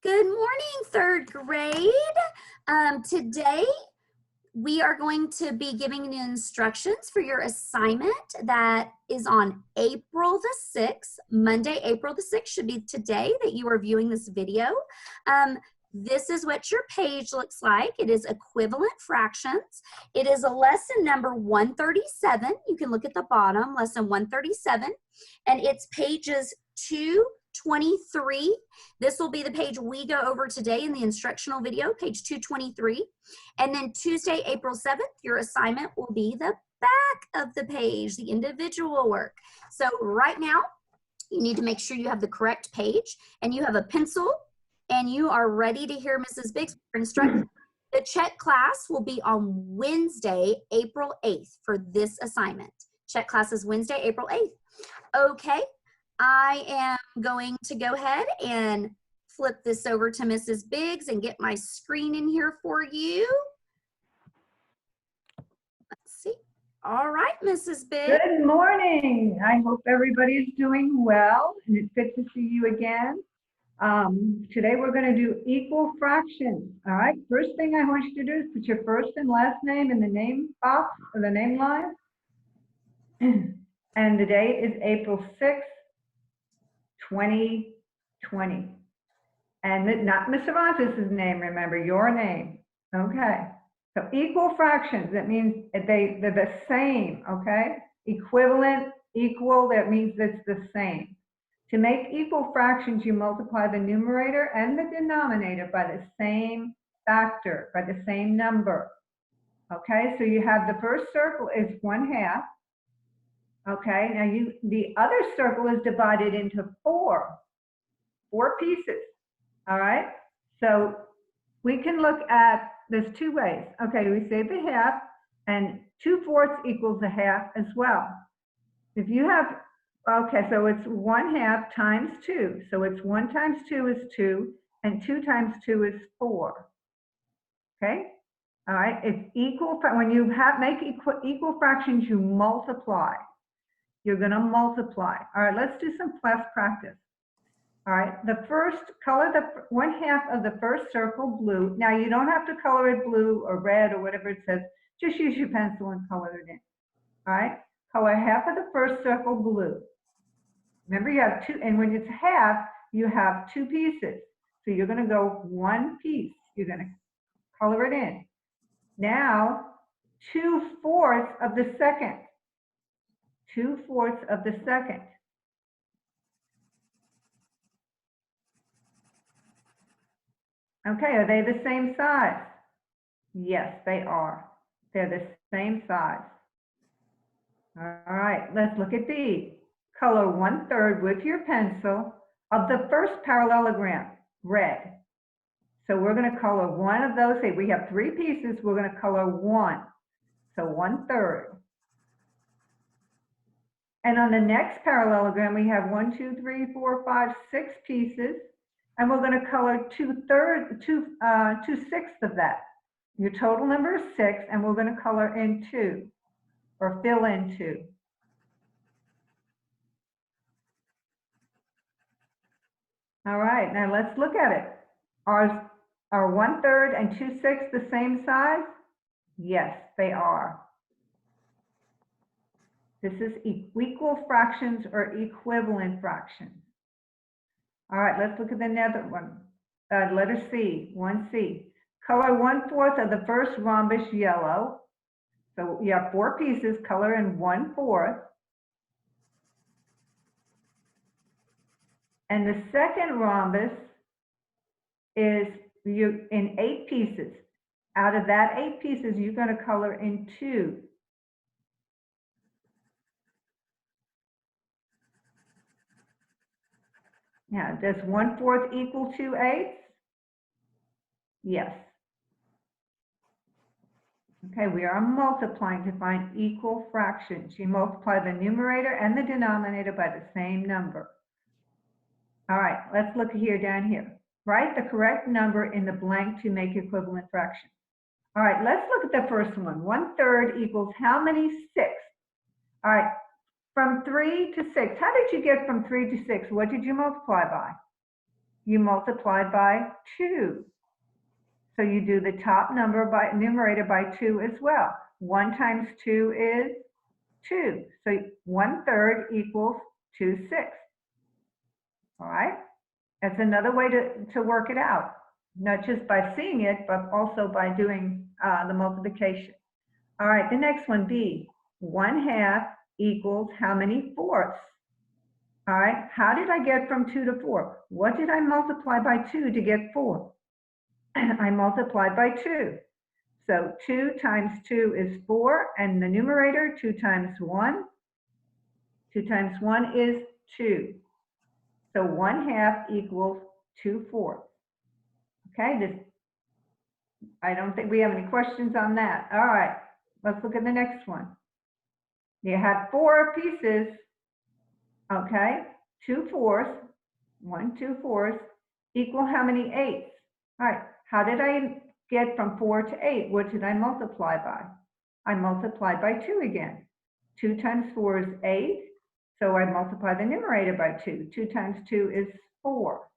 Good morning, third grade. Today we are going to be giving you instructions for your assignment that is on April the 6th. Monday, April the 6th should be today that you are viewing this video. This is what your page looks like. It is equivalent fractions. It is a lesson number 137. You can look at the bottom, lesson 137, and it's pages 223. This will be the page we go over today in the instructional video, page 223. And then Tuesday, April 7th, your assignment will be the back of the page, the individual work. So right now, you need to make sure you have the correct page and you have a pencil and you are ready to hear Mrs. Biggs instruct. The check class will be on Wednesday, April 8th for this assignment. Check class is Wednesday, April 8th. Okay. I am going to go ahead and flip this over to Mrs. Biggs and get my screen in here for you. Let's see. All right, Mrs. Biggs. Good morning. I hope everybody's doing well, and it's good to see you again. Today we're going to do equal fractions. All right. First thing I want you to do is put your first and last name in the name box or the name line. And the date is April 6th. 2020. And not Mr. Vonsis' name, remember, your name. Okay. So equal fractions, that means they're the same, okay? Equivalent, equal, that means it's the same. To make equal fractions, you multiply the numerator and the denominator by the same factor, by the same number. Okay, so you have the first circle is 1/2. Okay, now the other circle is divided into four pieces. All right, so we can look at, there's two ways. Okay, we say the half, and 2/4 equals a half as well. If you have, okay, so it's 1/2 times 2. So it's 1 times 2 is 2, and 2 times 2 is 4. Okay, all right, it's equal. When you make equal fractions, you multiply. You're going to multiply. All right, let's do some class practice. All right, the first, color the 1/2 of the first circle blue. Now, you don't have to color it blue or red or whatever it says. Just use your pencil and color it in. All right, color half of the first circle blue. Remember, you have two, and when it's half, you have two pieces. So you're going to go one piece. You're going to color it in. Now, 2/4 of the second. 2/4 of the second. Okay, are they the same size? Yes, they are. They're the same size. All right, let's look at these. Color 1/3 with your pencil of the first parallelogram, red. So we're going to color one of those. Say we have three pieces, we're going to color one. So 1/3. And on the next parallelogram, we have 1, 2, 3, 4, 5, 6 pieces. And we're going to color 2/6 of that. Your total number is 6, and we're going to color in 2, or fill in 2. All right, now let's look at it. Are 1/3 and 2/6 the same size? Yes, they are. This is equal fractions or equivalent fractions. All right, let's look at another one. Letter C, 1C. Color 1/4 of the first rhombus yellow. So you have 4 pieces, color in 1/4. And the second rhombus is in 8 pieces. Out of that 8 pieces, you're going to color in 2. Now, does 1/4 equal 2/8? Yes. Okay, we are multiplying to find equal fractions. You multiply the numerator and the denominator by the same number. All right, let's look here down here. Write the correct number in the blank to make equivalent fractions. All right, let's look at the first one. 1/3 equals how many 6? All right. From 3 to 6. How did you get from 3 to 6? What did you multiply by? you multiply by 2. So you do the top number by numerator by 2 as well. 1 times 2 is 2. So 1/3 equals 2/6. All right? That's another way to work it out, not just by seeing it, but also by doing the multiplication. All right, the next one, B. 1/2 equals how many fourths? All right, how did I get from 2 to 4? What did I multiply by 2 to get 4? I multiplied by 2. So 2 times 2 is 4, and the numerator, 2 times 1. 2 times 1 is 2. So 1/2 equals 2/4. Okay, I don't think we have any questions on that. All right, let's look at the next one. You have 4 pieces, okay? 2/4, 1 2/4 equal how many eighths? All right, how did I get from 4 to 8? What did I multiply by? I multiplied by 2 again. 2 times 4 is 8, so I multiply the numerator by 2. 2 times 2 is 4.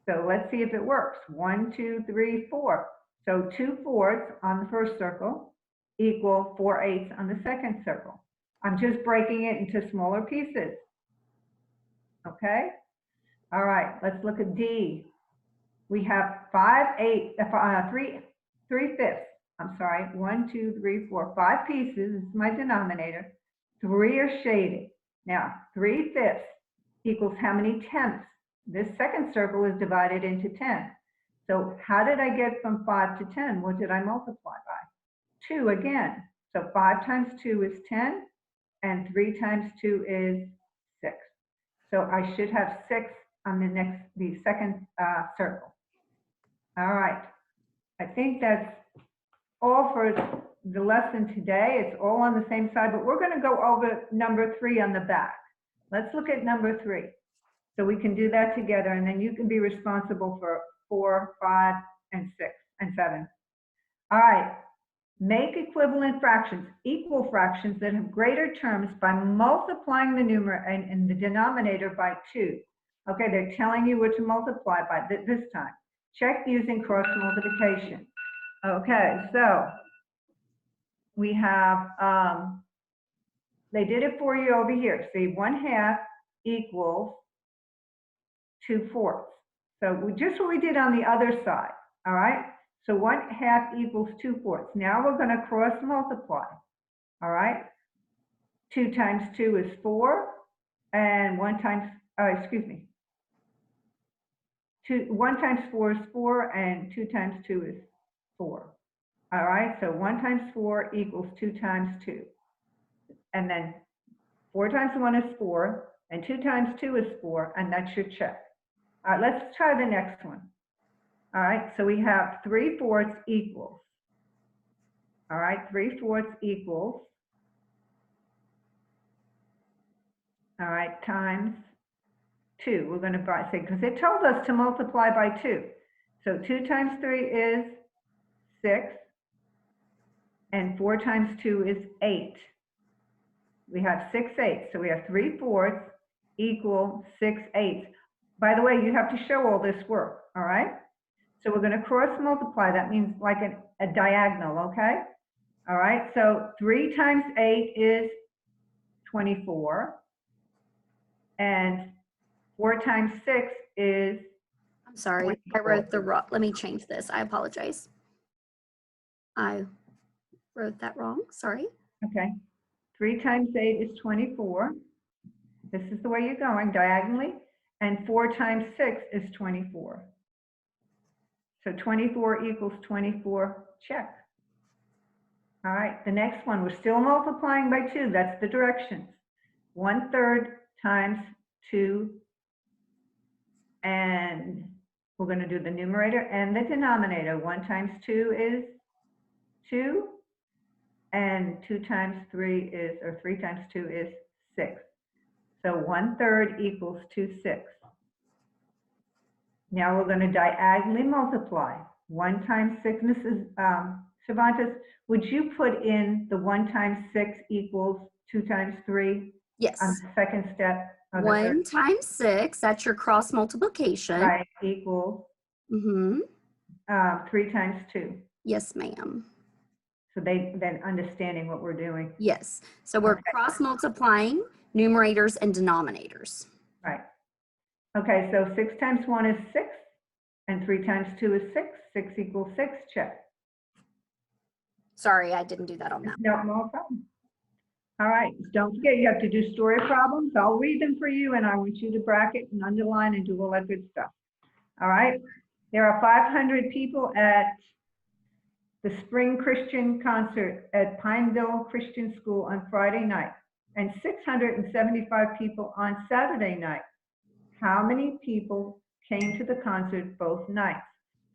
So let's see if it works. 1 2 3 4. So 2/4 on the first circle equal 4/8 on the second circle. I'm just breaking it into smaller pieces. Okay? All right, let's look at D. We have 3/5. I'm sorry, 1 2 3 4 5 pieces. This is my denominator. 3 are shaded. Now 3/5 equals how many tenths? This second circle is divided into 10. So how did I get from 5 to 10? What did I multiply by? 2 again. So 5 times 2 is 10, and 3 times 2 is 6. So I should have 6 on the second circle. All right. I think that's all for the lesson today. It's all on the same side, but we're going to go over number 3 on the back. Let's look at number 3. So we can do that together, and then you can be responsible for 4, 5, and 6, and 7. All right. Make equivalent fractions, equal fractions that have greater terms by multiplying the numerator and the denominator by 2. Okay, they're telling you what to multiply by this time. Check using cross multiplication. Okay, so we have, they did it for you over here. See, 1/2 equals 2/4. So just what we did on the other side, all right? So 1/2 equals 2/4. Now we're going to cross multiply, all right? 2 times 2 is 4, and 1 times 4 is 4, and 2 times 2 is 4. All right, so 1 times 4 equals 2 times 2. And then 4 times 1 is 4, and 2 times 2 is 4, and that's your check. All right, let's try the next one. All right, so we have 3/4 equals. All right, 3/4 equals. All right, times 2. We're going to say, because it told us to multiply by 2. So 2 times 3 is 6, and 4 times 2 is 8. We have 6/8, so we have 3/4 equal 6/8. By the way, you have to show all this work, all right? So we're going to cross multiply. That means like a diagonal, okay? All right, so 3 times 8 is 24, and 4 times 6 is. I'm sorry, 24. I wrote the wrong, let me change this. I apologize. I wrote that wrong, sorry. Okay, 3 times 8 is 24. This is the way you're going, diagonally. And 4 times 6 is 24. So 24 equals 24, check. All right, the next one, we're still multiplying by 2. That's the directions. 1/3 times 2. And we're going to do the numerator and the denominator. 1 times 2 is 2. And 2 times 3 is, or 3 times 2 is 6. So 1/3 equals 2/6. Now we're going to diagonally multiply. 1 times 6, Mrs. Cervantes, would you put in the 1 times 6 equals 2 times 3? Yes. On the second step? Oh, 1 times 6, that's your cross multiplication. right, equals Mm-hmm. 3 times 2. Yes, ma'am. So they then understanding what we're doing. Yes. So we're Okay. cross multiplying numerators and denominators. Right. Okay, so 6 times 1 is 6, and 3 times 2 is 6. 6 equals 6, check. Sorry, I didn't do that on that. No, no problem. All right, don't forget, you have to do story problems. I'll read them for you, and I want you to bracket and underline and do all that good stuff. All right? There are 500 people at the Spring Christian Concert at Pineville Christian School on Friday night, and 675 people on Saturday night. How many people came to the concert both nights?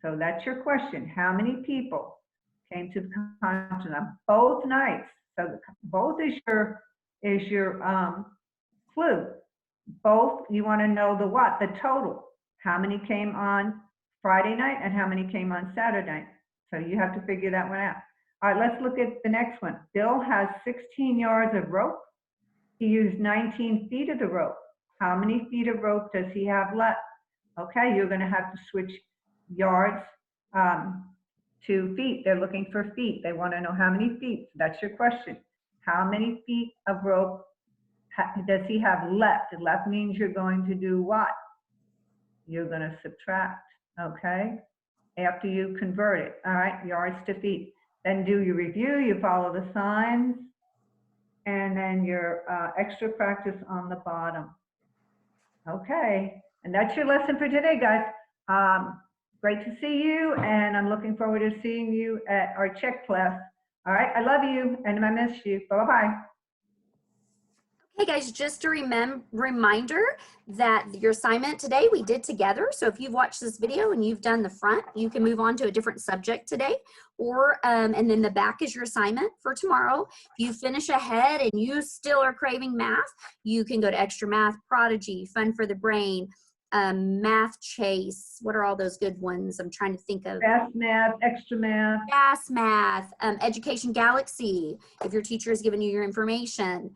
So that's your question. How many people came to the concert on both nights? So both is your clue. Both, you want to know the what? The total. How many came on Friday night and how many came on Saturday night? So you have to figure that one out. All right, let's look at the next one. Bill has 16 yards of rope. He used 19 feet of the rope. How many feet of rope does he have left? Okay, you're going to have to switch yards to feet. They're looking for feet. They want to know how many feet. That's your question. How many feet of rope does he have left? Left means you're going to do what? You're going to subtract, okay? After you convert it, all right, yards to feet. Then do your review, you follow the signs, and then your extra practice on the bottom. Okay, and that's your lesson for today, guys. Great to see you, and I'm looking forward to seeing you at our check class. All right, I love you, and I miss you. Bye-bye. Hey guys, just a reminder that your assignment today we did together. So if you've watched this video and you've done the front, you can move on to a different subject today, or and then the back is your assignment for tomorrow. If you finish ahead and you still are craving math, you can go to Extra Math, Prodigy, Fun for the Brain, Math Chase. What are all those good ones? I'm trying to think of. Fast Math, Extra Math. Fast Math, Education Galaxy, if your teacher has given you your information.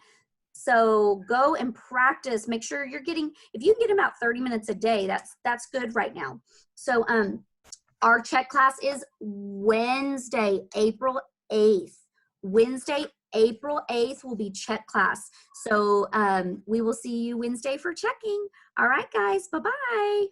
So go and practice. Make sure you're getting, if you can get about 30 minutes a day, that's good right now. So our check class is Wednesday, April 8th. Wednesday, April 8th will be check class. So we will see you Wednesday for checking. All right, guys. Bye-bye.